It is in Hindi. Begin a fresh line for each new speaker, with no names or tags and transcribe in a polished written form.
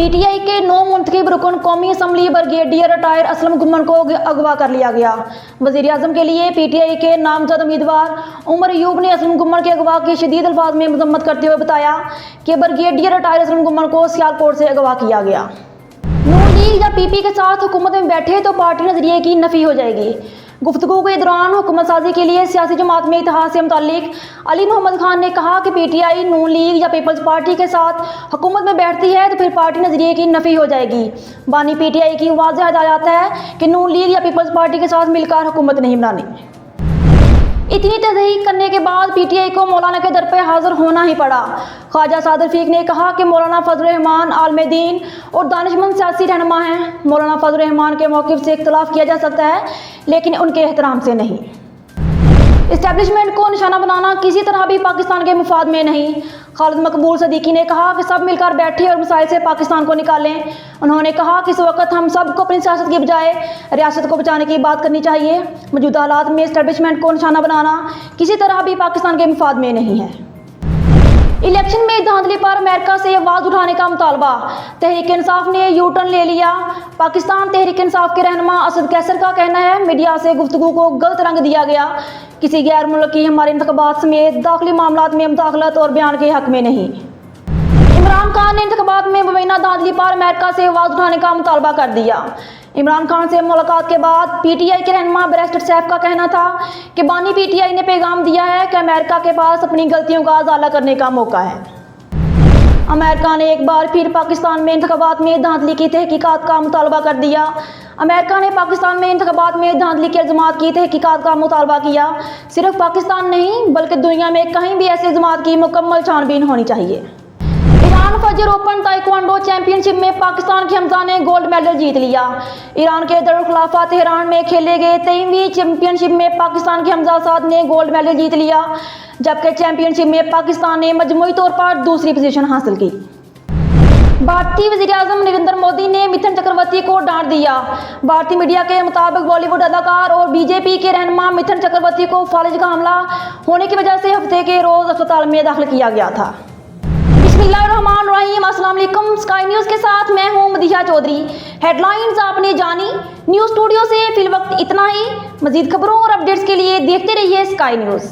पीटीआई के 9 मुंतखब रुकन कौमी assembly brigadier retire Aslam Gumman को अगवा कर लिया गया। वज़ीर आज़म के लिए पीटीआई के नामजद उम्मीदवार उमर अयूब ने असलम गुम्मन के अगवा की शदीद अल्फाज में मजम्मत करते हुए बताया कि ब्रिगेडियर रिटायर असलम गुम्मन को सियालकोट से अगवा किया गया। नून लीग या पीपी के साथ हुकूमत में बैठे तो पार्टी नजरिए की नफी हो जाएगी। गुफ्तगू के दौरान हुकूमत साजी के लिए सियासी जमात में इत्तेहाद से मुताल्लिक अली मोहम्मद खान ने कहा कि पीटीआई नून लीग या पीपल्स पार्टी के साथ हुकूमत में बैठती है तो फिर पार्टी नजरिए की नफी हो जाएगी। बानी पीटीआई की वाज़ेह हिदायत है कि नून लीग या पीपल्स पार्टी के साथ मिलकर हुकूमत नहीं बनानी। इतनी तहकीक करने के बाद पीटीआई को मौलाना के दर पर हाजिर होना ही पड़ा। ख्वाजा सादर रफीक ने कहा कि मौलाना फजल रहमान आलम दीन और दानिशमंद सियासी रहनुमा हैं। मौलाना फजल रहमान के मौक़िफ़ से इख्तलाफ किया जा सकता है लेकिन उनके एहतराम से नहीं। इस्टेब्लिशमेंट को निशाना बनाना किसी तरह भी पाकिस्तान के मुफाद में नहीं। खालिद मकबूल सदीकी ने कहा कि सब मिलकर बैठे और मसाइल से पाकिस्तान को निकालें। उन्होंने कहा कि इस वक्त हम सब को अपनी सियासत की बजाय रियासत को बचाने की बात करनी चाहिए। मौजूदा हालात में इस्टेब्लिशमेंट को निशाना बनाना किसी तरह भी पाकिस्तान के मुफाद में नहीं है। इलेक्शन में धांधली पर अमेरिका से आवाज़ उठाने का मुतालबा। तहरीक इंसाफ ने यू टर्न ले लिया। पाकिस्तान तहरीक इंसाफ के रहनुमा असद कैसर का कहना है मीडिया से गुफ्तगू को गलत रंग दिया गया। किसी गैर मुल्की हमारे इंतखाबात समेत दाखिली मामलात में मुदाखलत और बयान के हक में नहीं। इमरान खान ने इंतखाबात में मुबैना धांधली पर अमेरिका से आवाज़ उठाने का मुतालबा कर दिया। इमरान खान से मुलाकात के बाद पीटीआई के रहनुमा बैरिस्टर सैफ का कहना था कि बानी पीटीआई ने पैगाम दिया है कि अमेरिका के पास अपनी गलतियों का इजाला करने का मौका है। अमेरिका ने एक बार फिर पाकिस्तान में इंतखाबात में धांधली की तहकीकात का मुतालबा कर दिया। अमेरिका ने पाकिस्तान में इंतखाबात में धांधली के इल्ज़ामात की तहकीकात का मुतालबा किया। सिर्फ पाकिस्तान नहीं बल्कि दुनिया में कहीं भी ऐसे इल्ज़ामात की मुकम्मल छानबीन होनी चाहिए। ईरान फजर ओपन ताइक्वांडो चैंपियनशिप में पाकिस्तान के हमजा ने गोल्ड मेडल जीत लिया। ईरान के दारुल खिलाफा तेहरान में खेले गए 23वीं चैंपियनशिप में पाकिस्तान के हमजा साद ने गोल्ड मेडल जीत लिया, जबकि चैंपियनशिप में पाकिस्तान ने मजमूई तौर पर दूसरी पोजीशन हासिल की। भारतीय वज़ीर आज़म नरेंद्र मोदी ने मिथुन चक्रवर्ती को डांट दिया। भारतीय मीडिया के मुताबिक बॉलीवुड अदाकार और बीजेपी के रहनुमा मिथुन चक्रवर्ती को फालिज का हमला होने की वजह से हफ्ते के रोज अस्पताल में दाखिल किया गया था। बिस्मिल्लाहिर्रहमानिर्रहीम, अस्सलाम वालेकुम। स्काई न्यूज़ के साथ मैं हूं मदीहा चौधरी। हेडलाइंस आपने जानी। न्यूज़ स्टूडियो से फिल वक्त इतना ही। मजीद खबरों और अपडेट्स के लिए देखते रहिए स्काई न्यूज़।